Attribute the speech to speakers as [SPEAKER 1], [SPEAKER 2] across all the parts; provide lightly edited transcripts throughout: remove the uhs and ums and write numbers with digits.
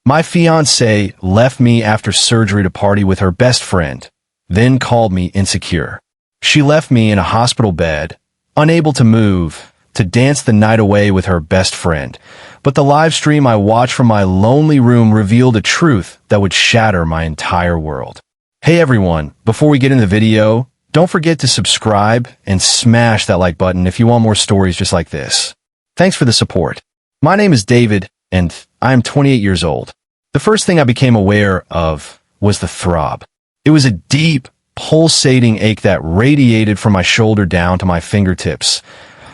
[SPEAKER 1] My fiancée left me after surgery to party with her best friend, then called me insecure. She left me in a hospital bed, unable to move, to dance the night away with her best friend. But the live stream I watched from my lonely room revealed a truth that would shatter my entire world. Hey everyone, before we get into the video, don't forget to subscribe and smash that like button if you want more stories just like this. Thanks for the support. My name is David, and I am 28 years old. The first thing I became aware of was the throb. It was a deep, pulsating ache that radiated from my shoulder down to my fingertips,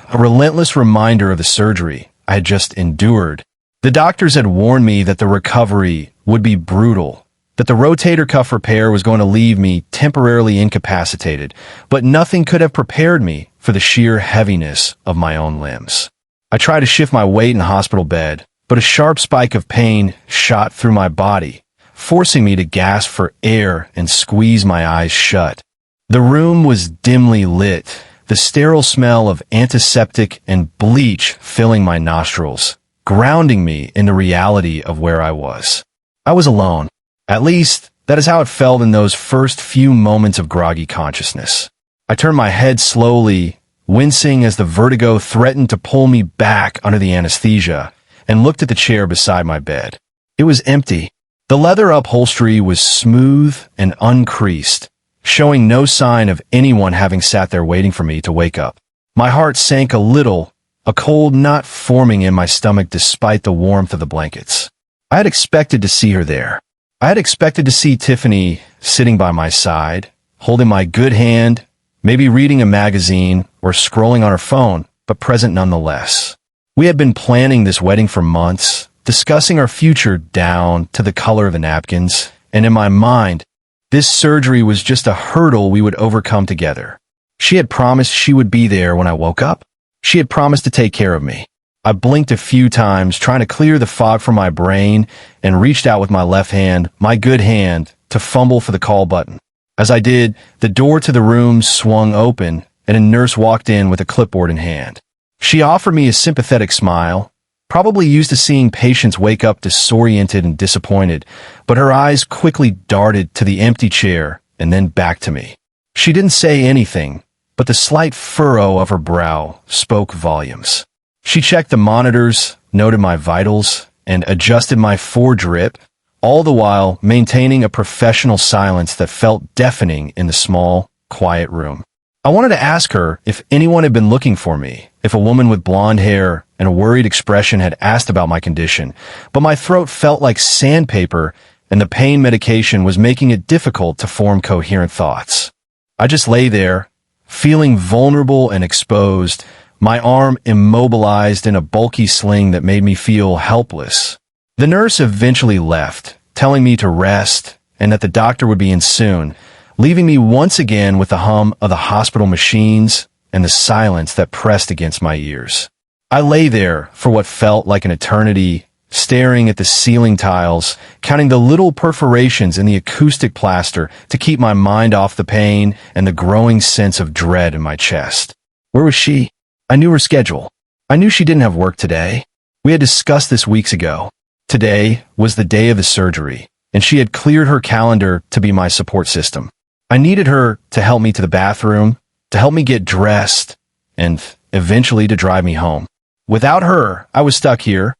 [SPEAKER 1] a relentless reminder of the surgery I had just endured. The doctors had warned me that the recovery would be brutal, that the rotator cuff repair was going to leave me temporarily incapacitated, but nothing could have prepared me for the sheer heaviness of my own limbs. I tried to shift my weight in the hospital bed, but a sharp spike of pain shot through my body, forcing me to gasp for air and squeeze my eyes shut. The room was dimly lit, the sterile smell of antiseptic and bleach filling my nostrils, grounding me in the reality of where I was. I was alone. At least, that is how it felt in those first few moments of groggy consciousness. I turned my head slowly, wincing as the vertigo threatened to pull me back under the anesthesia, and looked at the chair beside my bed. It was empty. The leather upholstery was smooth and uncreased, showing no sign of anyone having sat there waiting for me to wake up. My heart sank a little, a cold knot forming in my stomach despite the warmth of the blankets. I had expected to see her there. I had expected to see Tiffany sitting by my side, holding my good hand, maybe reading a magazine or scrolling on her phone, but present nonetheless. We had been planning this wedding for months, discussing our future down to the color of the napkins, and in my mind, this surgery was just a hurdle we would overcome together. She had promised she would be there when I woke up. She had promised to take care of me. I blinked a few times, trying to clear the fog from my brain, and reached out with my left hand, my good hand, to fumble for the call button. As I did, the door to the room swung open, and a nurse walked in with a clipboard in hand. She offered me a sympathetic smile, probably used to seeing patients wake up disoriented and disappointed, but her eyes quickly darted to the empty chair and then back to me. She didn't say anything, but the slight furrow of her brow spoke volumes. She checked the monitors, noted my vitals, and adjusted my drip, all the while maintaining a professional silence that felt deafening in the small, quiet room. I wanted to ask her if anyone had been looking for me, if a woman with blonde hair and a worried expression had asked about my condition, but my throat felt like sandpaper and the pain medication was making it difficult to form coherent thoughts. I just lay there, feeling vulnerable and exposed, my arm immobilized in a bulky sling that made me feel helpless. The nurse eventually left, telling me to rest and that the doctor would be in soon, leaving me once again with the hum of the hospital machines and the silence that pressed against my ears. I lay there for what felt like an eternity, staring at the ceiling tiles, counting the little perforations in the acoustic plaster to keep my mind off the pain and the growing sense of dread in my chest. Where was she? I knew her schedule. I knew she didn't have work today. We had discussed this weeks ago. Today was the day of the surgery, and she had cleared her calendar to be my support system. I needed her to help me to the bathroom, to help me get dressed, and eventually to drive me home. Without her, I was stuck here,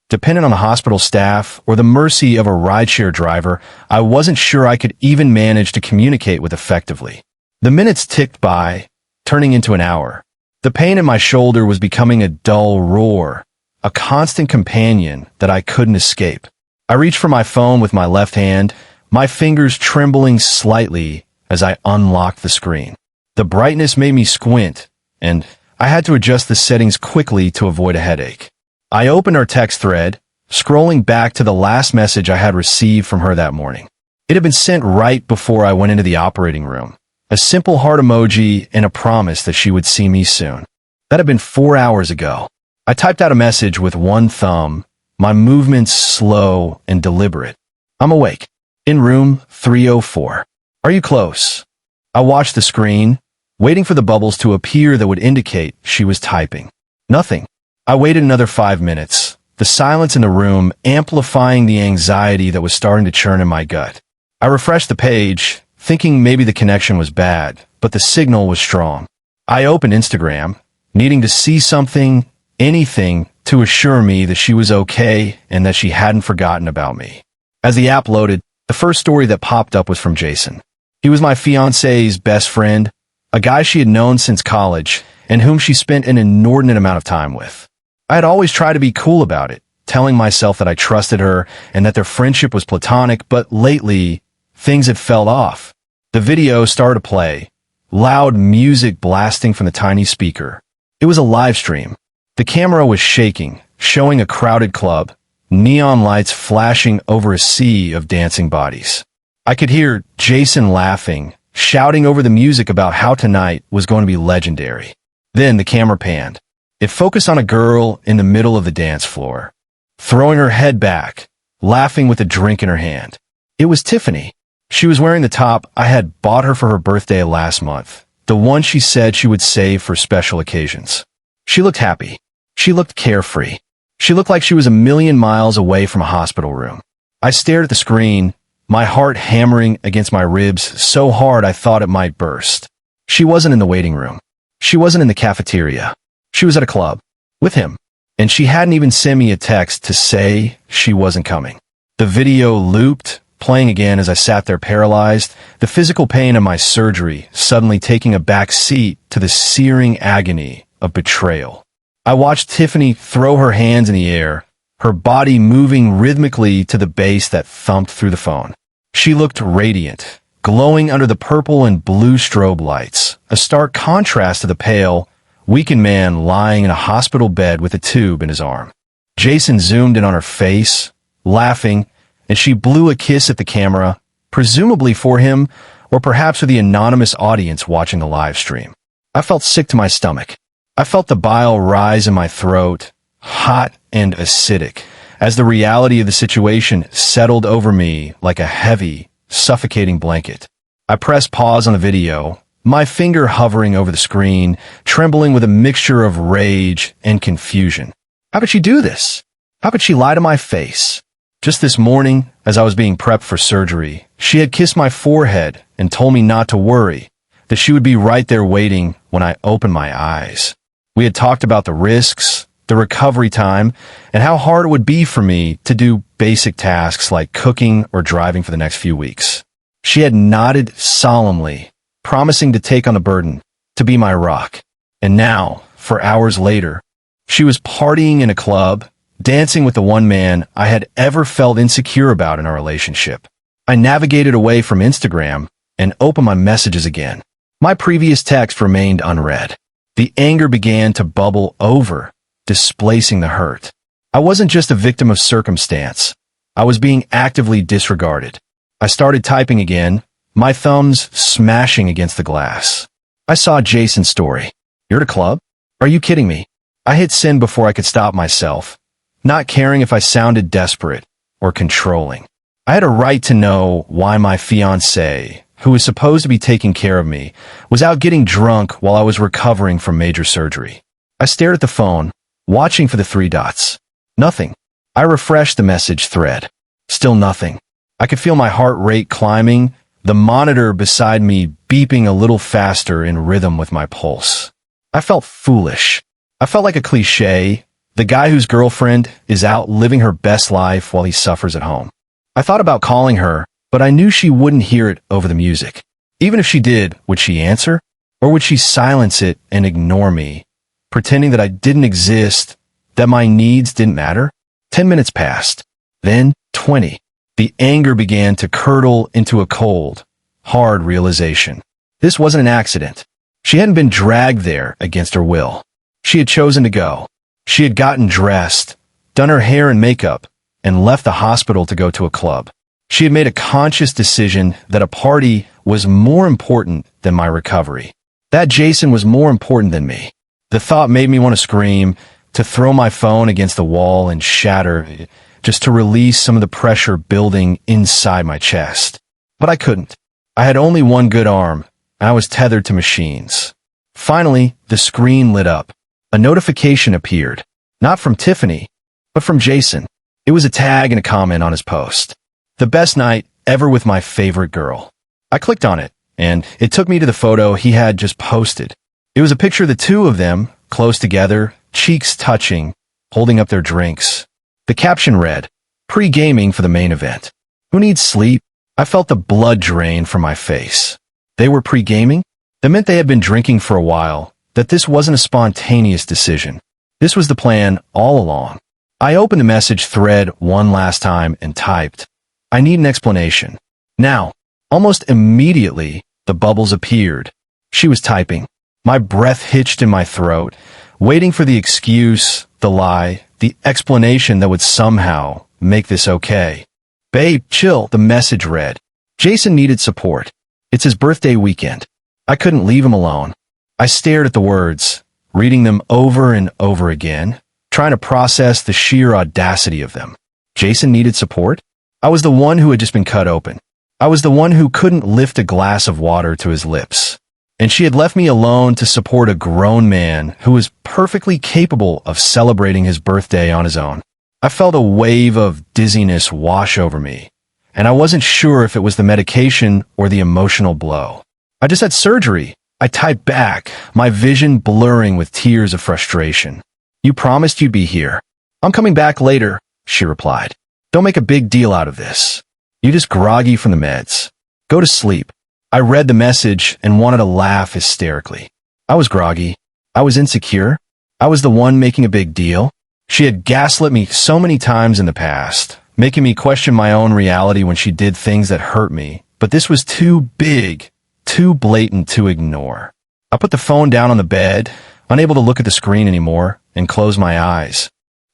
[SPEAKER 1] dependent on the hospital staff or the mercy of a rideshare driver. I wasn't sure I could even manage to communicate with effectively. The minutes ticked by, turning into an hour. The pain in my shoulder was becoming a dull roar, a constant companion that I couldn't escape. I reached for my phone with my left hand, my fingers trembling slightly as I unlocked the screen. The brightness made me squint, and I had to adjust the settings quickly to avoid a headache. I opened our text thread, scrolling back to the last message I had received from her that morning. It had been sent right before I went into the operating room. A simple heart emoji and a promise that she would see me soon. That had been 4 hours ago. I typed out a message with one thumb, my movements slow and deliberate. I'm awake. In room 304. Are you close? I watched the screen, waiting for the bubbles to appear that would indicate she was typing. Nothing. I waited another 5 minutes, the silence in the room amplifying the anxiety that was starting to churn in my gut. I refreshed the page, thinking maybe the connection was bad, but the signal was strong. I opened Instagram, needing to see something, anything, to assure me that she was okay and that she hadn't forgotten about me. As the app loaded, the first story that popped up was from Jason. He was my fiancé's best friend, a guy she had known since college, and whom she spent an inordinate amount of time with. I had always tried to be cool about it, telling myself that I trusted her and that their friendship was platonic, but lately, things had fell off. The video started to play, loud music blasting from the tiny speaker. It was a live stream. The camera was shaking, showing a crowded club, neon lights flashing over a sea of dancing bodies. I could hear Jason laughing, shouting over the music about how tonight was going to be legendary. Then the camera panned. It focused on a girl in the middle of the dance floor, throwing her head back, laughing with a drink in her hand. It was Tiffany. She was wearing the top I had bought her for her birthday last month, the one she said she would save for special occasions. She looked happy. She looked carefree. She looked like she was a million miles away from a hospital room. I stared at the screen, my heart hammering against my ribs so hard I thought it might burst. She wasn't in the waiting room. She wasn't in the cafeteria. She was at a club. With him. And she hadn't even sent me a text to say she wasn't coming. The video looped, playing again as I sat there paralyzed, the physical pain of my surgery suddenly taking a back seat to the searing agony of betrayal. I watched Tiffany throw her hands in the air, her body moving rhythmically to the bass that thumped through the phone. She looked radiant, glowing under the purple and blue strobe lights, a stark contrast to the pale, weakened man lying in a hospital bed with a tube in his arm. Jason zoomed in on her face, laughing, and she blew a kiss at the camera, presumably for him, or perhaps for the anonymous audience watching the live stream. I felt sick to my stomach. I felt the bile rise in my throat, hot and acidic, as the reality of the situation settled over me like a heavy, suffocating blanket. I pressed pause on the video, my finger hovering over the screen, trembling with a mixture of rage and confusion. How could she do this? How could she lie to my face? Just this morning, as I was being prepped for surgery, she had kissed my forehead and told me not to worry, that she would be right there waiting when I opened my eyes. We had talked about the risks, the recovery time, and how hard it would be for me to do basic tasks like cooking or driving for the next few weeks. She had nodded solemnly, promising to take on the burden, to be my rock. And now, for hours later, she was partying in a club, dancing with the one man I had ever felt insecure about in our relationship. I navigated away from Instagram and opened my messages again. My previous text remained unread. The anger began to bubble over, displacing the hurt. I wasn't just a victim of circumstance. I was being actively disregarded. I started typing again, my thumbs smashing against the glass. I saw Jason's story. You're at a club? Are you kidding me? I hit send before I could stop myself, not caring if I sounded desperate or controlling. I had a right to know why my fiancée, who was supposed to be taking care of me, was out getting drunk while I was recovering from major surgery. I stared at the phone, watching for the three dots. Nothing. I refreshed the message thread. Still nothing. I could feel my heart rate climbing, the monitor beside me beeping a little faster in rhythm with my pulse. I felt foolish. I felt like a cliché, the guy whose girlfriend is out living her best life while he suffers at home. I thought about calling her, but I knew she wouldn't hear it over the music. Even if she did, would she answer? Or would she silence it and ignore me, pretending that I didn't exist, that my needs didn't matter? 10 minutes passed. Then 20. The anger began to curdle into a cold, hard realization. This wasn't an accident. She hadn't been dragged there against her will. She had chosen to go. She had gotten dressed, done her hair and makeup, and left the hospital to go to a club. She had made a conscious decision that a party was more important than my recovery. That Jason was more important than me. The thought made me want to scream, to throw my phone against the wall and shatter, just to release some of the pressure building inside my chest. But I couldn't. I had only one good arm, and I was tethered to machines. Finally, the screen lit up. A notification appeared. Not from Tiffany. but from Jason. It was a tag and a comment on his post. The best night ever with my favorite girl. I clicked on it, and it took me to the photo he had just posted. It was a picture of the two of them, close together, cheeks touching, holding up their drinks. The caption read, "Pre-gaming for the main event. Who needs sleep?" I felt the blood drain from my face. They were pre-gaming? That meant they had been drinking for a while, that this wasn't a spontaneous decision. This was the plan all along. I opened the message thread one last time and typed, "I need an explanation." Now, almost immediately, the bubbles appeared. She was typing. My breath hitched in my throat, waiting for the excuse, the lie, the explanation that would somehow make this okay. "Babe, chill," the message read. Jason needed support. It's his birthday weekend. I couldn't leave him alone. I stared at the words, reading them over and over again, trying to process the sheer audacity of them. Jason needed support? I was the one who had just been cut open. I was the one who couldn't lift a glass of water to his lips. And she had left me alone to support a grown man who was perfectly capable of celebrating his birthday on his own. I felt a wave of dizziness wash over me, and I wasn't sure if it was the medication or the emotional blow. "I just had surgery," I typed back, my vision blurring with tears of frustration. "You promised you'd be here." "I'm coming back later," she replied. "Don't make a big deal out of this. You're just groggy from the meds. Go to sleep." I read the message and wanted to laugh hysterically. I was groggy. I was insecure. I was the one making a big deal. She had gaslit me so many times in the past, making me question my own reality when she did things that hurt me, but this was too big, too blatant to ignore. I put the phone down on the bed, unable to look at the screen anymore, and closed my eyes.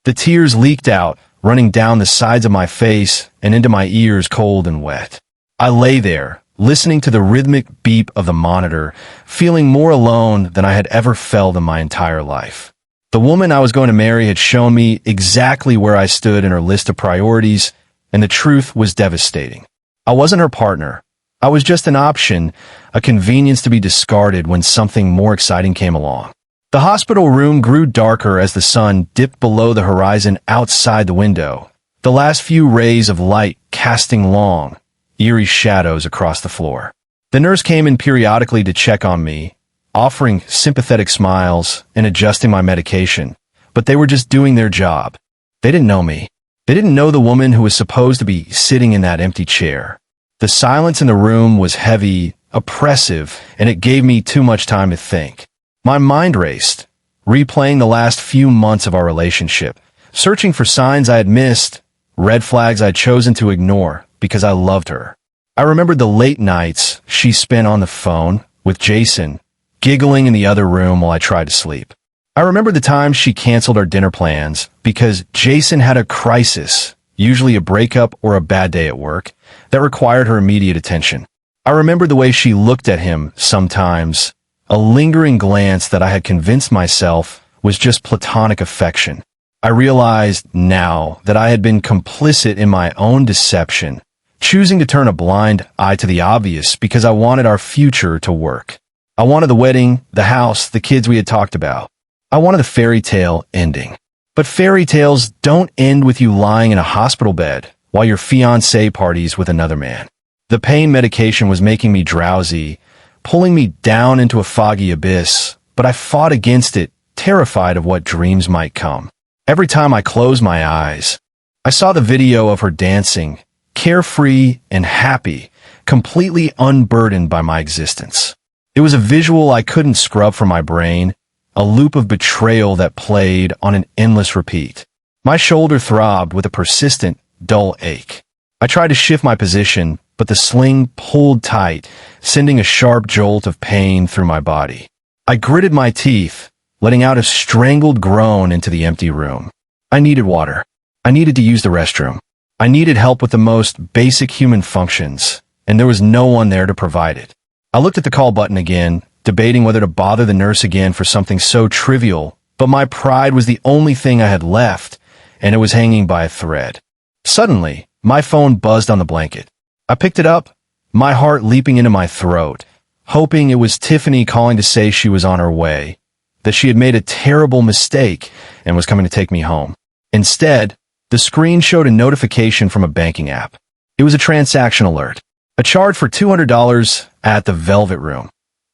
[SPEAKER 1] The tears leaked out, running down the sides of my face and into my ears cold and wet. I lay there, listening to the rhythmic beep of the monitor, feeling more alone than I had ever felt in my entire life. The woman I was going to marry had shown me exactly where I stood in her list of priorities, and the truth was devastating. I wasn't her partner. I was just an option, a convenience to be discarded when something more exciting came along. The hospital room grew darker as the sun dipped below the horizon outside the window, the last few rays of light casting long, eerie shadows across the floor. The nurse came in periodically to check on me, offering sympathetic smiles and adjusting my medication, but they were just doing their job. They didn't know me. They didn't know the woman who was supposed to be sitting in that empty chair. The silence in the room was heavy, oppressive, and it gave me too much time to think. My mind raced, replaying the last few months of our relationship, searching for signs I had missed, red flags I'd chosen to ignore because I loved her. I remembered the late nights she spent on the phone with Jason, giggling in the other room while I tried to sleep. I remembered the times she canceled our dinner plans because Jason had a crisis, usually a breakup or a bad day at work, that required her immediate attention. I remembered the way she looked at him sometimes, a lingering glance that I had convinced myself was just platonic affection. I realized now that I had been complicit in my own deception, choosing to turn a blind eye to the obvious because I wanted our future to work. I wanted the wedding, the house, the kids we had talked about. I wanted the fairy tale ending. But fairy tales don't end with you lying in a hospital bed while your fiancé parties with another man. The pain medication was making me drowsy, pulling me down into a foggy abyss, but I fought against it, terrified of what dreams might come. Every time I closed my eyes, I saw the video of her dancing, carefree and happy, completely unburdened by my existence. It was a visual I couldn't scrub from my brain, a loop of betrayal that played on an endless repeat. My shoulder throbbed with a persistent, dull ache. I tried to shift my position, but the sling pulled tight, sending a sharp jolt of pain through my body. I gritted my teeth, letting out a strangled groan into the empty room. I needed water. I needed to use the restroom. I needed help with the most basic human functions, and there was no one there to provide it. I looked at the call button again, debating whether to bother the nurse again for something so trivial, but my pride was the only thing I had left, and it was hanging by a thread. Suddenly, my phone buzzed on the blanket. I picked it up, my heart leaping into my throat, hoping it was Tiffany calling to say she was on her way, that she had made a terrible mistake and was coming to take me home. Instead, the screen showed a notification from a banking app. It was a transaction alert. A charge for $200 at the Velvet Room,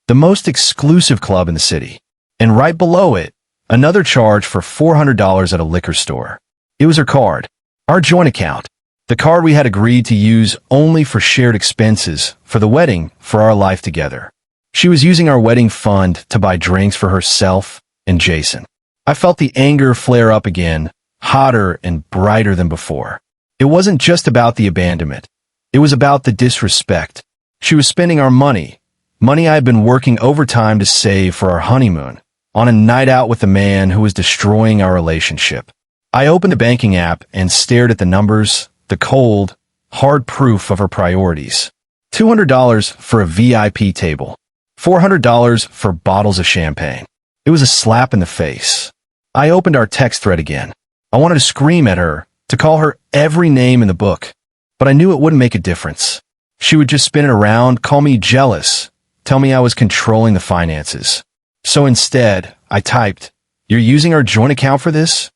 [SPEAKER 1] the most exclusive club in the city. And right below it, another charge for $400 at a liquor store. It was her card, our joint account, the card we had agreed to use only for shared expenses, for the wedding, for our life together. She was using our wedding fund to buy drinks for herself and Jason. I felt the anger flare up again, hotter and brighter than before. It wasn't just about the abandonment. It was about the disrespect. She was spending our money I had been working overtime to save for our honeymoon, on a night out with a man who was destroying our relationship. I opened the banking app and stared at the numbers, the cold, hard proof of her priorities. $200 for a VIP table. $400 for bottles of champagne. It was a slap in the face. I opened our text thread again. I wanted to scream at her, to call her every name in the book. But I knew it wouldn't make a difference. She would just spin it around, call me jealous, tell me I was controlling the finances. So instead, I typed, "You're using our joint account for this?"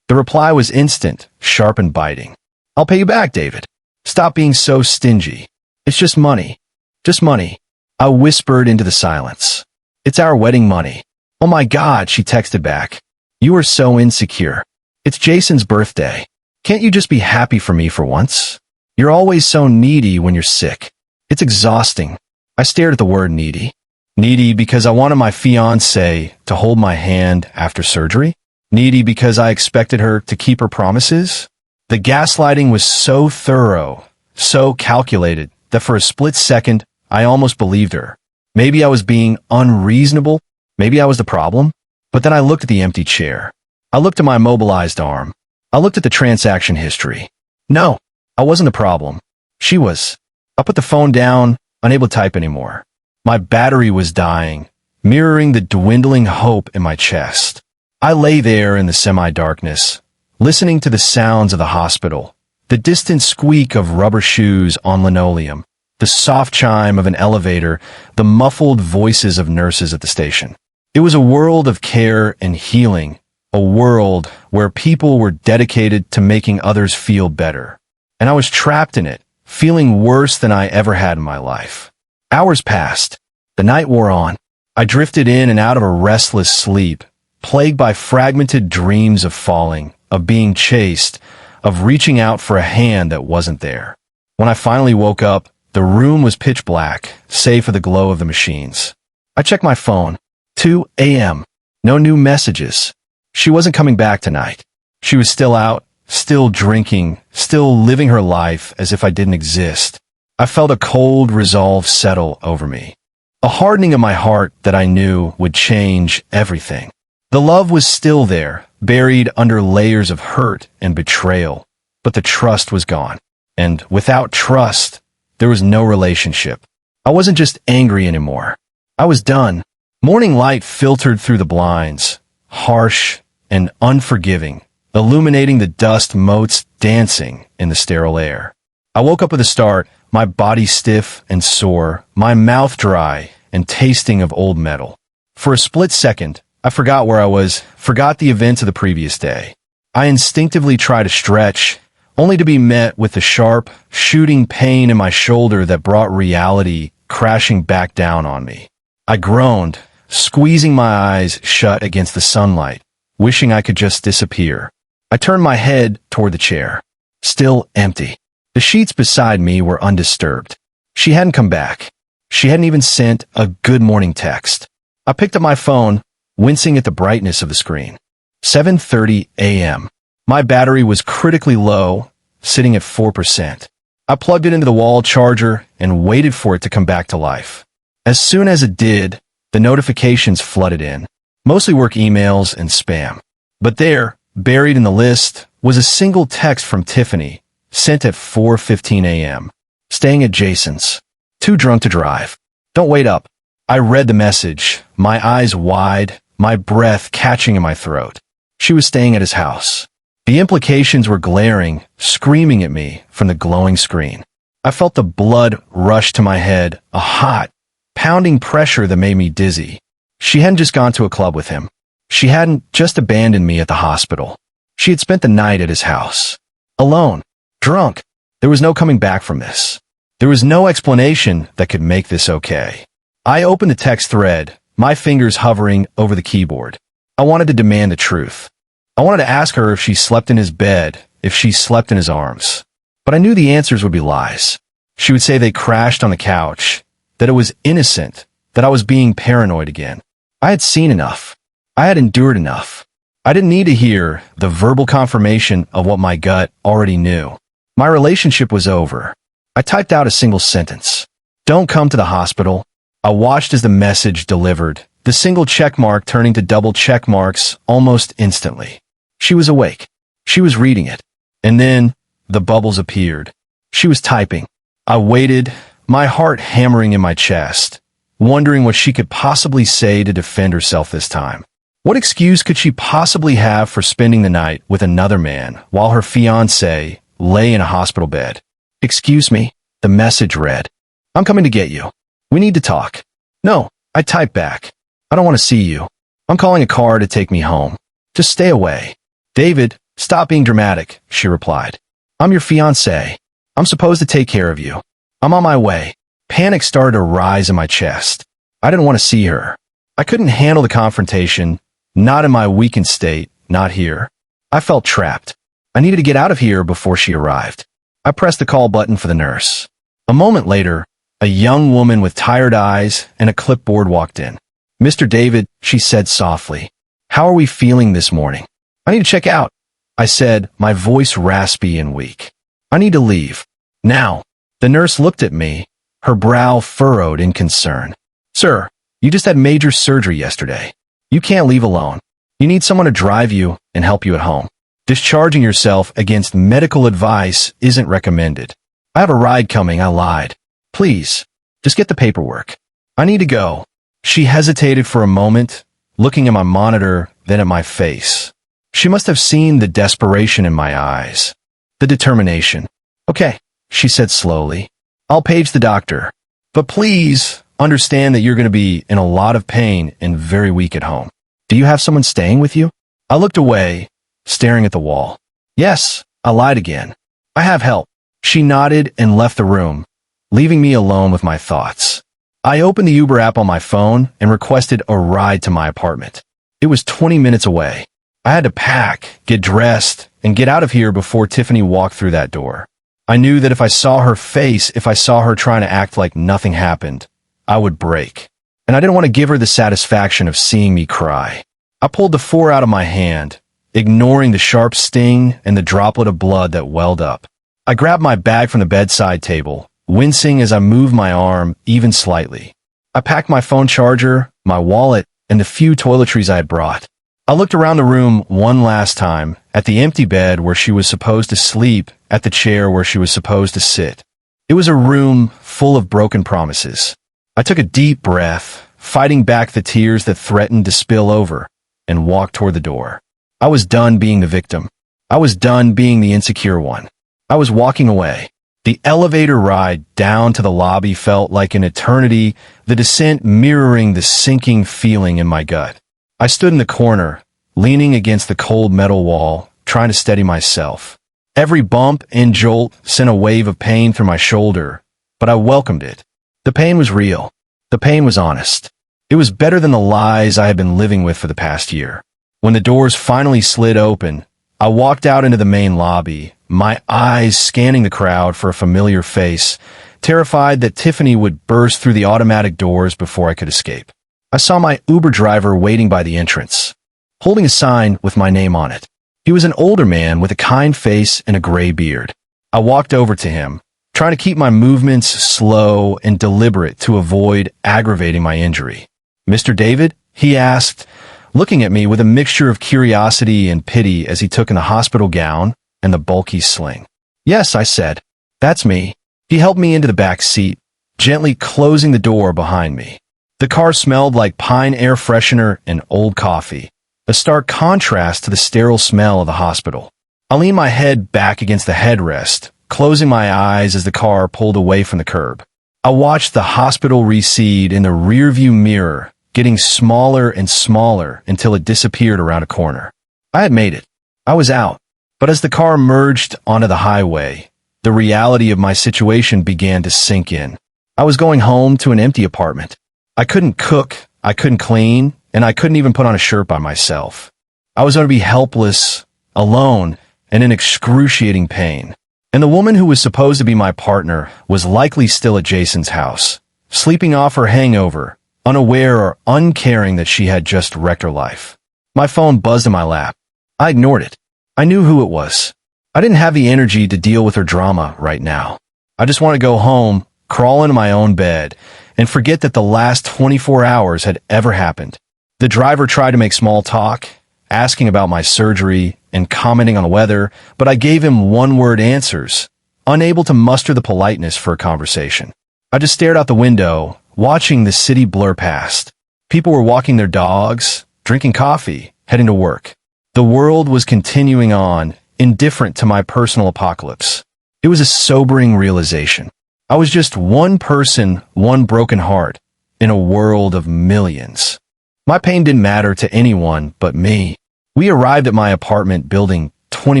[SPEAKER 1] The reply was instant, sharp and biting. "I'll pay you back, David. Stop being so stingy. It's just money. Just money." I whispered into the silence. "It's our wedding money." "Oh my God," she texted back. "You are so insecure. It's Jason's birthday. Can't you just be happy for me for once? You're always so needy when you're sick. It's exhausting." I stared at the word needy. Needy because I wanted my fiancée to hold my hand after surgery? Needy because I expected her to keep her promises? The gaslighting was so thorough, so calculated, that for a split second, I almost believed her. Maybe I was being unreasonable. Maybe I was the problem. But then I looked at the empty chair. I looked at my immobilized arm. I looked at the transaction history. No, I wasn't the problem. She was. I put the phone down, unable to type anymore. My battery was dying, mirroring the dwindling hope in my chest. I lay there in the semi-darkness, listening to the sounds of the hospital, the distant squeak of rubber shoes on linoleum, the soft chime of an elevator, the muffled voices of nurses at the station. It was a world of care and healing, a world where people were dedicated to making others feel better. And I was trapped in it, feeling worse than I ever had in my life. Hours passed. The night wore on. I drifted in and out of a restless sleep, plagued by fragmented dreams of falling, of being chased, of reaching out for a hand that wasn't there. When I finally woke up, the room was pitch black, save for the glow of the machines. I checked my phone. 2 a.m. No new messages. She wasn't coming back tonight. She was still out, still drinking, still living her life as if I didn't exist. I felt a cold resolve settle over me. A hardening of my heart that I knew would change everything. The love was still there, buried under layers of hurt and betrayal, but the trust was gone. And without trust, there was no relationship. I wasn't just angry anymore. I was done. Morning light filtered through the blinds, harsh and unforgiving, illuminating the dust motes dancing in the sterile air. I woke up with a start, my body stiff and sore, my mouth dry and tasting of old metal. For a split second, I forgot where I was, forgot the events of the previous day. I instinctively tried to stretch, only to be met with the sharp, shooting pain in my shoulder that brought reality crashing back down on me. I groaned, squeezing my eyes shut against the sunlight, wishing I could just disappear. I turned my head toward the chair. Still empty. The sheets beside me were undisturbed. She hadn't come back. She hadn't even sent a good morning text. I picked up my phone, wincing at the brightness of the screen. 7:30 a.m. My battery was critically low, sitting at 4%. I plugged it into the wall charger and waited for it to come back to life. As soon as it did, the notifications flooded in, mostly work emails and spam. But there, buried in the list, was a single text from Tiffany, sent at 4:15 a.m. Staying at Jason's. Too drunk to drive. Don't wait up. I read the message, my eyes wide, my breath catching in my throat. She was staying at his house. The implications were glaring, screaming at me from the glowing screen. I felt the blood rush to my head, a hot, pounding pressure that made me dizzy. She hadn't just gone to a club with him. She hadn't just abandoned me at the hospital. She had spent the night at his house. Alone. Drunk. There was no coming back from this. There was no explanation that could make this okay. I opened the text thread, my fingers hovering over the keyboard. I wanted to demand the truth. I wanted to ask her if she slept in his bed, if she slept in his arms. But I knew the answers would be lies. She would say they crashed on the couch, that it was innocent, that I was being paranoid again. I had seen enough. I had endured enough. I didn't need to hear the verbal confirmation of what my gut already knew. My relationship was over. I typed out a single sentence. Don't come to the hospital. I watched as the message delivered, the single check mark turning to double check marks almost instantly. She was awake. She was reading it. And then the bubbles appeared. She was typing. I waited, my heart hammering in my chest, wondering what she could possibly say to defend herself this time. What excuse could she possibly have for spending the night with another man while her fiancé lay in a hospital bed? Excuse me, the message read. I'm coming to get you. We need to talk. No, I typed back. I don't want to see you. I'm calling a car to take me home. Just stay away. David, stop being dramatic, she replied. I'm your fiancé. I'm supposed to take care of you. I'm on my way. Panic started to rise in my chest. I didn't want to see her. I couldn't handle the confrontation, not in my weakened state, not here. I felt trapped. I needed to get out of here before she arrived. I pressed the call button for the nurse. A moment later, a young woman with tired eyes and a clipboard walked in. Mr. David, she said softly. How are we feeling this morning? I need to check out, I said, my voice raspy and weak. I need to leave. Now. The nurse looked at me, her brow furrowed in concern. Sir, you just had major surgery yesterday. You can't leave alone. You need someone to drive you and help you at home. Discharging yourself against medical advice isn't recommended. I have a ride coming, I lied. Please, just get the paperwork. I need to go. She hesitated for a moment, looking at my monitor, then at my face. She must have seen the desperation in my eyes. The determination. Okay, she said slowly. I'll page the doctor. But please understand that you're going to be in a lot of pain and very weak at home. Do you have someone staying with you? I looked away, staring at the wall. Yes, I lied again. I have help. She nodded and left the room, leaving me alone with my thoughts. I opened the Uber app on my phone and requested a ride to my apartment. It was 20 minutes away. I had to pack, get dressed, and get out of here before Tiffany walked through that door. I knew that if I saw her face, if I saw her trying to act like nothing happened, I would break. And I didn't want to give her the satisfaction of seeing me cry. I pulled the 4 out of my hand, ignoring the sharp sting and the droplet of blood that welled up. I grabbed my bag from the bedside table, wincing as I moved my arm even slightly. I packed my phone charger, my wallet, and the few toiletries I had brought. I looked around the room one last time, at the empty bed where she was supposed to sleep, at the chair where she was supposed to sit. It was a room full of broken promises. I took a deep breath, fighting back the tears that threatened to spill over, and walked toward the door. I was done being the victim. I was done being the insecure one. I was walking away. The elevator ride down to the lobby felt like an eternity, the descent mirroring the sinking feeling in my gut. I stood in the corner, leaning against the cold metal wall, trying to steady myself. Every bump and jolt sent a wave of pain through my shoulder, but I welcomed it. The pain was real. The pain was honest. It was better than the lies I had been living with for the past year. When the doors finally slid open, I walked out into the main lobby, my eyes scanning the crowd for a familiar face, terrified that Tiffany would burst through the automatic doors before I could escape. I saw my Uber driver waiting by the entrance, holding a sign with my name on it. He was an older man with a kind face and a gray beard. I walked over to him, trying to keep my movements slow and deliberate to avoid aggravating my injury. Mr. David? He asked, looking at me with a mixture of curiosity and pity as he took in the hospital gown and the bulky sling. Yes, I said. That's me. He helped me into the back seat, gently closing the door behind me. The car smelled like pine air freshener and old coffee, a stark contrast to the sterile smell of the hospital. I leaned my head back against the headrest, closing my eyes as the car pulled away from the curb. I watched the hospital recede in the rearview mirror, getting smaller and smaller until it disappeared around a corner. I had made it. I was out. But as the car merged onto the highway, the reality of my situation began to sink in. I was going home to an empty apartment. I couldn't cook, I couldn't clean, and I couldn't even put on a shirt by myself. I was going to be helpless, alone, and in excruciating pain. And the woman who was supposed to be my partner was likely still at Jason's house, sleeping off her hangover, unaware or uncaring that she had just wrecked her life. My phone buzzed in my lap. I ignored it. I knew who it was. I didn't have the energy to deal with her drama right now. I just wanted to go home, crawl into my own bed, and forget that the last 24 hours had ever happened. The driver tried to make small talk, asking about my surgery and commenting on the weather, but I gave him one-word answers, unable to muster the politeness for a conversation. I just stared out the window, watching the city blur past. People were walking their dogs, drinking coffee, heading to work. The world was continuing on, indifferent to my personal apocalypse. It was a sobering realization. I was just one person, one broken heart, in a world of millions. My pain didn't matter to anyone but me. We arrived at my apartment building 20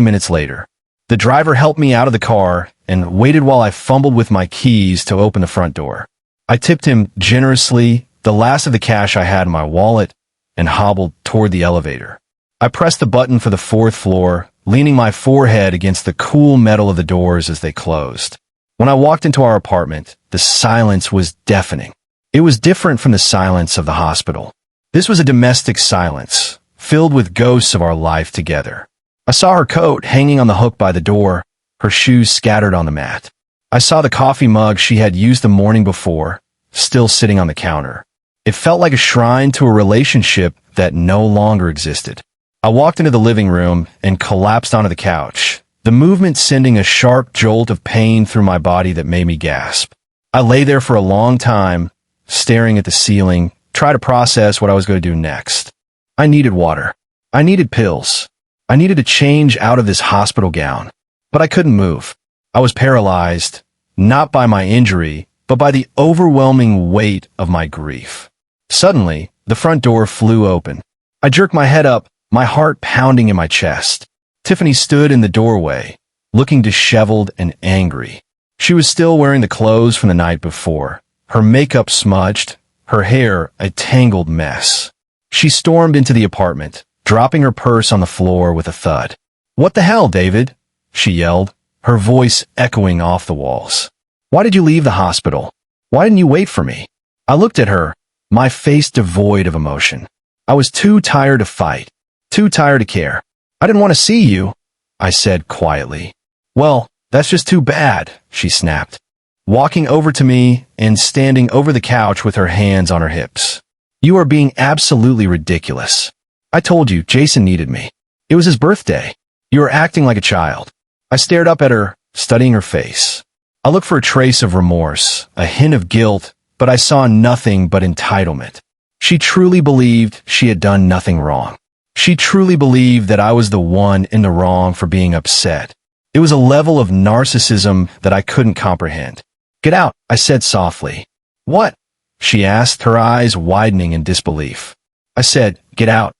[SPEAKER 1] minutes later. The driver helped me out of the car and waited while I fumbled with my keys to open the front door. I tipped him generously, the last of the cash I had in my wallet, and hobbled toward the elevator. I pressed the button for the 4th floor, leaning my forehead against the cool metal of the doors as they closed. When I walked into our apartment, the silence was deafening. It was different from the silence of the hospital. This was a domestic silence, filled with ghosts of our life together. I saw her coat hanging on the hook by the door, her shoes scattered on the mat. I saw the coffee mug she had used the morning before, still sitting on the counter. It felt like a shrine to a relationship that no longer existed. I walked into the living room and collapsed onto the couch, the movement sending a sharp jolt of pain through my body that made me gasp. I lay there for a long time, staring at the ceiling, trying to process what I was going to do next. I needed water. I needed pills. I needed to change out of this hospital gown. But I couldn't move. I was paralyzed, not by my injury, but by the overwhelming weight of my grief. Suddenly, the front door flew open. I jerked my head up, my heart pounding in my chest. Tiffany stood in the doorway, looking disheveled and angry. She was still wearing the clothes from the night before, her makeup smudged, her hair a tangled mess. She stormed into the apartment, dropping her purse on the floor with a thud. "What the hell, David?" she yelled, her voice echoing off the walls. "Why did you leave the hospital? Why didn't you wait for me?" I looked at her, my face devoid of emotion. I was too tired to fight, too tired to care. "I didn't want to see you," I said quietly. "Well, that's just too bad," she snapped, walking over to me and standing over the couch with her hands on her hips. "You are being absolutely ridiculous. I told you Jason needed me. It was his birthday. You are acting like a child." I stared up at her, studying her face. I looked for a trace of remorse, a hint of guilt, but I saw nothing but entitlement. She truly believed she had done nothing wrong. She truly believed that I was the one in the wrong for being upset. It was a level of narcissism that I couldn't comprehend. "Get out," I said softly. "What?" she asked, her eyes widening in disbelief. I said, "Get out."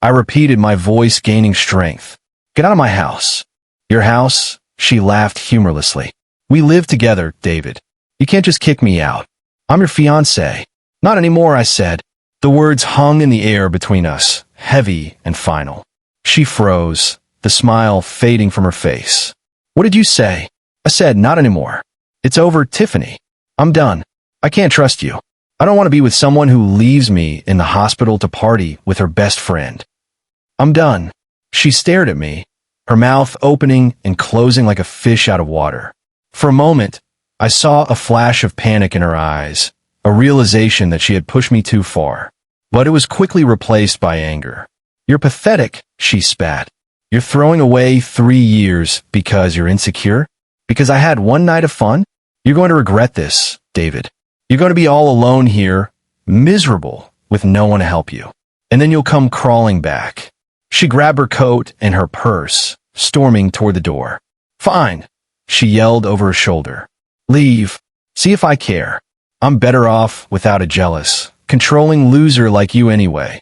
[SPEAKER 1] I repeated, my voice gaining strength. "Get out of my house." "Your house?" She laughed humorlessly. "We live together, David. You can't just kick me out. I'm your fiancé." "Not anymore," I said. The words hung in the air between us, heavy and final. She froze, the smile fading from her face. "What did you say?" I said, "Not anymore. It's over, Tiffany. I'm done. I can't trust you. I don't want to be with someone who leaves me in the hospital to party with her best friend. I'm done." She stared at me, her mouth opening and closing like a fish out of water. For a moment, I saw a flash of panic in her eyes, a realization that she had pushed me too far. But it was quickly replaced by anger. "You're pathetic," she spat. "You're throwing away 3 years because you're insecure? Because I had one night of fun? You're going to regret this, David. You're going to be all alone here, miserable, with no one to help you. And then you'll come crawling back." She grabbed her coat and her purse, storming toward the door. "Fine," she yelled over her shoulder. "Leave. See if I care. I'm better off without a jealous, controlling loser like you anyway."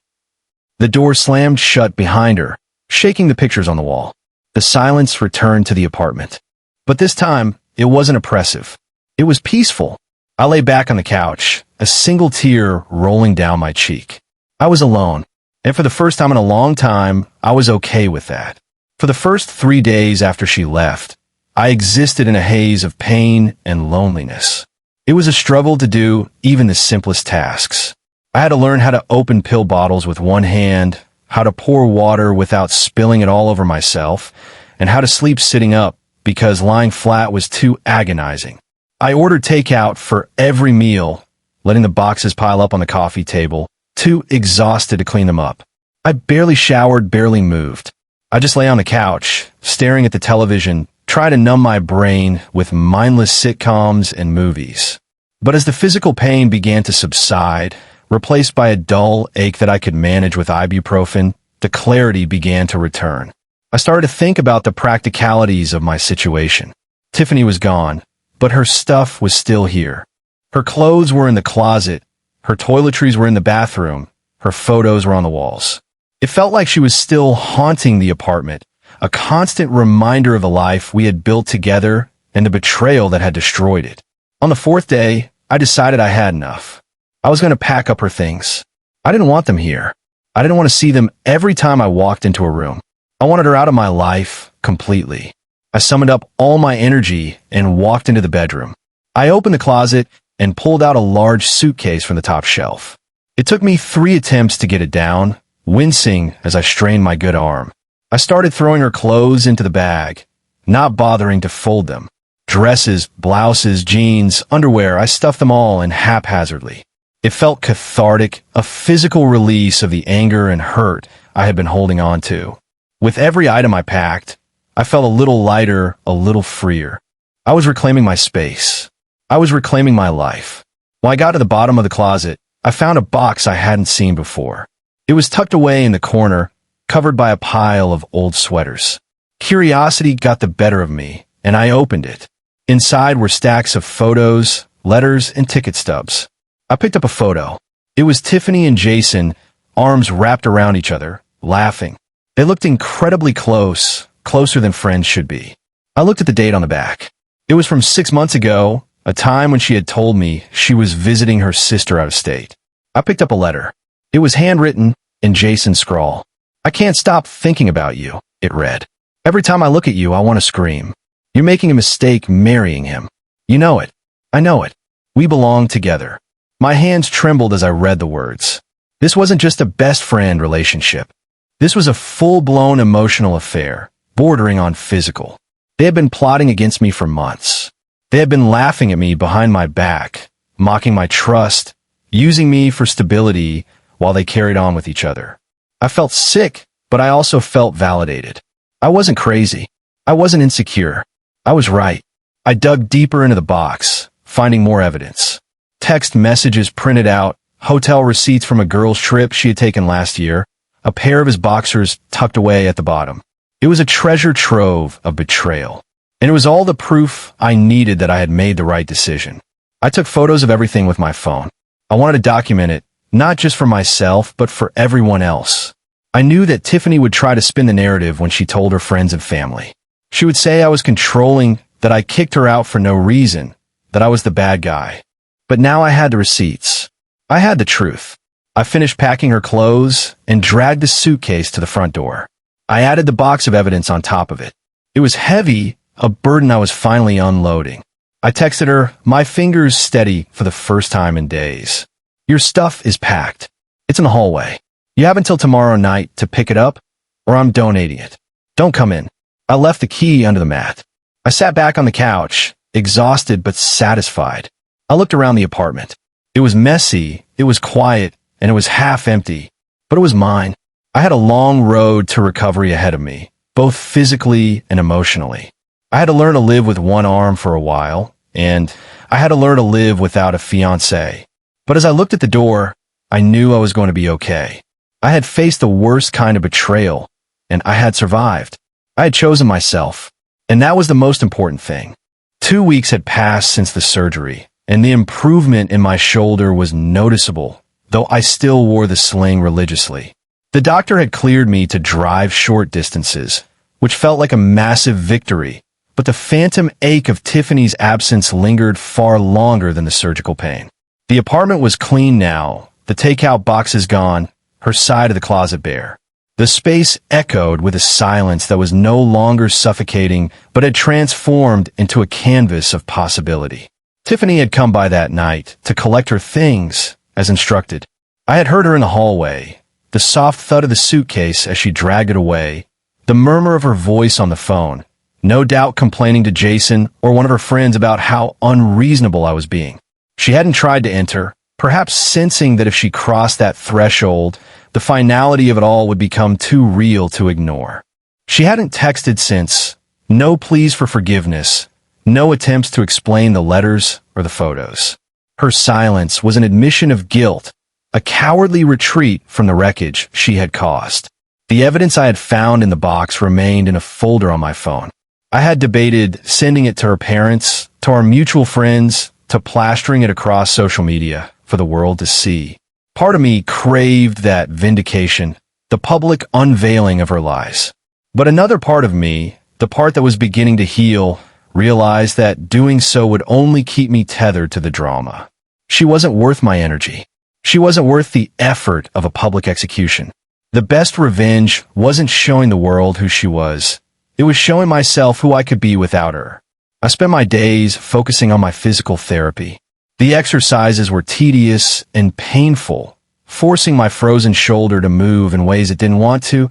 [SPEAKER 1] The door slammed shut behind her, shaking the pictures on the wall. The silence returned to the apartment. But this time, it wasn't oppressive. It was peaceful. I lay back on the couch, a single tear rolling down my cheek. I was alone, and for the first time in a long time, I was okay with that. For the first 3 days after she left, I existed in a haze of pain and loneliness. It was a struggle to do even the simplest tasks. I had to learn how to open pill bottles with one hand, how to pour water without spilling it all over myself, and how to sleep sitting up because lying flat was too agonizing. I ordered takeout for every meal, letting the boxes pile up on the coffee table, too exhausted to clean them up. I barely showered, barely moved. I just lay on the couch, staring at the television, trying to numb my brain with mindless sitcoms and movies. But as the physical pain began to subside, replaced by a dull ache that I could manage with ibuprofen, the clarity began to return. I started to think about the practicalities of my situation. Tiffany was gone, but her stuff was still here. Her clothes were in the closet, her toiletries were in the bathroom, her photos were on the walls. It felt like she was still haunting the apartment, a constant reminder of the life we had built together and the betrayal that had destroyed it. On the 4th day, I decided I had enough. I was going to pack up her things. I didn't want them here. I didn't want to see them every time I walked into a room. I wanted her out of my life completely. I summoned up all my energy and walked into the bedroom. I opened the closet and pulled out a large suitcase from the top shelf. It took me 3 attempts to get it down, wincing as I strained my good arm. I started throwing her clothes into the bag, not bothering to fold them. Dresses, blouses, jeans, underwear, I stuffed them all in haphazardly. It felt cathartic, a physical release of the anger and hurt I had been holding on to. With every item I packed, I felt a little lighter, a little freer. I was reclaiming my space. I was reclaiming my life. When I got to the bottom of the closet, I found a box I hadn't seen before. It was tucked away in the corner, covered by a pile of old sweaters. Curiosity got the better of me, and I opened it. Inside were stacks of photos, letters, and ticket stubs. I picked up a photo. It was Tiffany and Jason, arms wrapped around each other, laughing. They looked incredibly close, closer than friends should be. I looked at the date on the back. It was from 6 months ago, a time when she had told me she was visiting her sister out of state. I picked up a letter. It was handwritten in Jason's scrawl. "I can't stop thinking about you," it read. "Every time I look at you, I want to scream. You're making a mistake marrying him. You know it. I know it. We belong together." My hands trembled as I read the words. This wasn't just a best friend relationship. This was a full-blown emotional affair, bordering on physical. They had been plotting against me for months. They had been laughing at me behind my back, mocking my trust, using me for stability while they carried on with each other. I felt sick, but I also felt validated. I wasn't crazy. I wasn't insecure. I was right. I dug deeper into the box, finding more evidence. Text messages printed out, hotel receipts from a girl's trip she had taken last year, a pair of his boxers tucked away at the bottom. It was a treasure trove of betrayal. And it was all the proof I needed that I had made the right decision. I took photos of everything with my phone. I wanted to document it, not just for myself, but for everyone else. I knew that Tiffany would try to spin the narrative when she told her friends and family. She would say I was controlling, that I kicked her out for no reason, that I was the bad guy. But now I had the receipts. I had the truth. I finished packing her clothes and dragged the suitcase to the front door. I added the box of evidence on top of it. It was heavy, a burden I was finally unloading. I texted her, my fingers steady for the first time in days. "Your stuff is packed. It's in the hallway. You have until tomorrow night to pick it up, or I'm donating it. Don't come in." I left the key under the mat. I sat back on the couch, exhausted but satisfied. I looked around the apartment. It was messy, it was quiet, and it was half empty, but it was mine. I had a long road to recovery ahead of me, both physically and emotionally. I had to learn to live with one arm for a while, and I had to learn to live without a fiancé. But as I looked at the door, I knew I was going to be okay. I had faced the worst kind of betrayal, and I had survived. I had chosen myself, and that was the most important thing. 2 weeks had passed since the surgery, and the improvement in my shoulder was noticeable, though I still wore the sling religiously. The doctor had cleared me to drive short distances, which felt like a massive victory, but the phantom ache of Tiffany's absence lingered far longer than the surgical pain. The apartment was clean now, the takeout boxes gone, her side of the closet bare. The space echoed with a silence that was no longer suffocating, but had transformed into a canvas of possibility. Tiffany had come by that night to collect her things, as instructed. I had heard her in the hallway, the soft thud of the suitcase as she dragged it away, the murmur of her voice on the phone, no doubt complaining to Jason or one of her friends about how unreasonable I was being. She hadn't tried to enter, perhaps sensing that if she crossed that threshold, the finality of it all would become too real to ignore. She hadn't texted since, no pleas for forgiveness, no attempts to explain the letters or the photos. Her silence was an admission of guilt, a cowardly retreat from the wreckage she had caused. The evidence I had found in the box remained in a folder on my phone. I had debated sending it to her parents, to our mutual friends, to plastering it across social media for the world to see. Part of me craved that vindication, the public unveiling of her lies. But another part of me, the part that was beginning to heal, realized that doing so would only keep me tethered to the drama. She wasn't worth my energy. She wasn't worth the effort of a public execution. The best revenge wasn't showing the world who she was. It was showing myself who I could be without her. I spent my days focusing on my physical therapy. The exercises were tedious and painful, forcing my frozen shoulder to move in ways it didn't want to,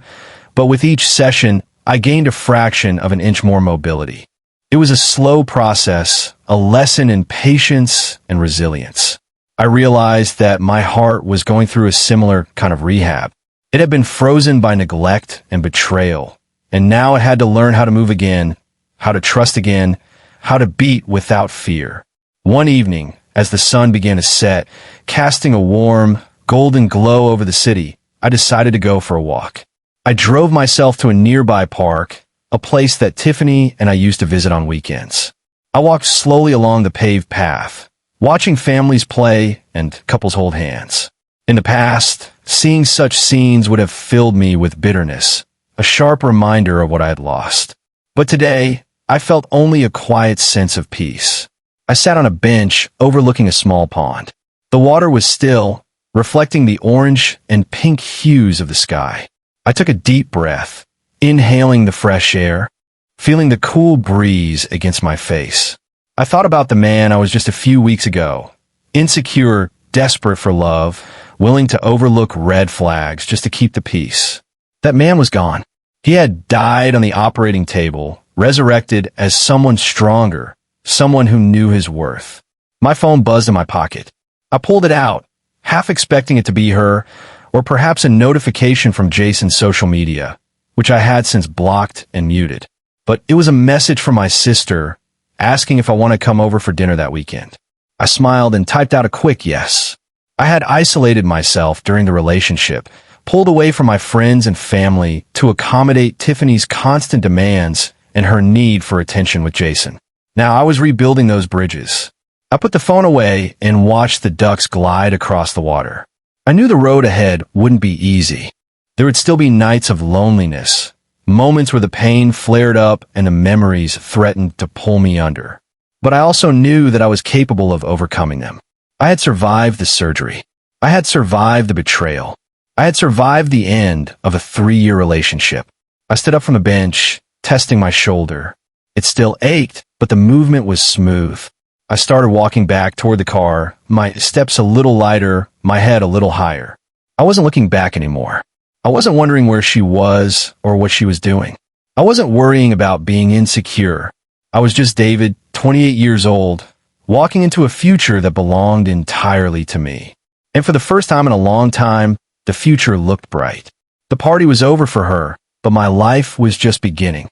[SPEAKER 1] but with each session, I gained a fraction of an inch more mobility. It was a slow process, a lesson in patience and resilience. I realized that my heart was going through a similar kind of rehab. It had been frozen by neglect and betrayal, and now it had to learn how to move again, how to trust again, how to beat without fear. One evening, as the sun began to set, casting a warm, golden glow over the city, I decided to go for a walk. I drove myself to a nearby park, a place that Tiffany and I used to visit on weekends. I walked slowly along the paved path, watching families play and couples hold hands. In the past, seeing such scenes would have filled me with bitterness, a sharp reminder of what I had lost. But today, I felt only a quiet sense of peace. I sat on a bench overlooking a small pond. The water was still, reflecting the orange and pink hues of the sky. I took a deep breath, inhaling the fresh air, feeling the cool breeze against my face. I thought about the man I was just a few weeks ago, insecure, desperate for love, willing to overlook red flags just to keep the peace. That man was gone. He had died on the operating table, resurrected as someone stronger, someone who knew his worth. My phone buzzed in my pocket. I pulled it out, half expecting it to be her, or perhaps a notification from Jason's social media, which I had since blocked and muted. But it was a message from my sister, asking if I want to come over for dinner that weekend. I smiled and typed out a quick yes. I had isolated myself during the relationship, pulled away from my friends and family to accommodate Tiffany's constant demands and her need for attention with Jason. Now I was rebuilding those bridges. I put the phone away and watched the ducks glide across the water. I knew the road ahead wouldn't be easy. There would still be nights of loneliness, moments where the pain flared up and the memories threatened to pull me under. But I also knew that I was capable of overcoming them. I had survived the surgery. I had survived the betrayal. I had survived the end of a 3-year relationship. I stood up from the bench, testing my shoulder. It still ached, but the movement was smooth. I started walking back toward the car, my steps a little lighter, my head a little higher. I wasn't looking back anymore. I wasn't wondering where she was or what she was doing. I wasn't worrying about being insecure. I was just David, 28 years old, walking into a future that belonged entirely to me. And for the first time in a long time, the future looked bright. The party was over for her, but my life was just beginning.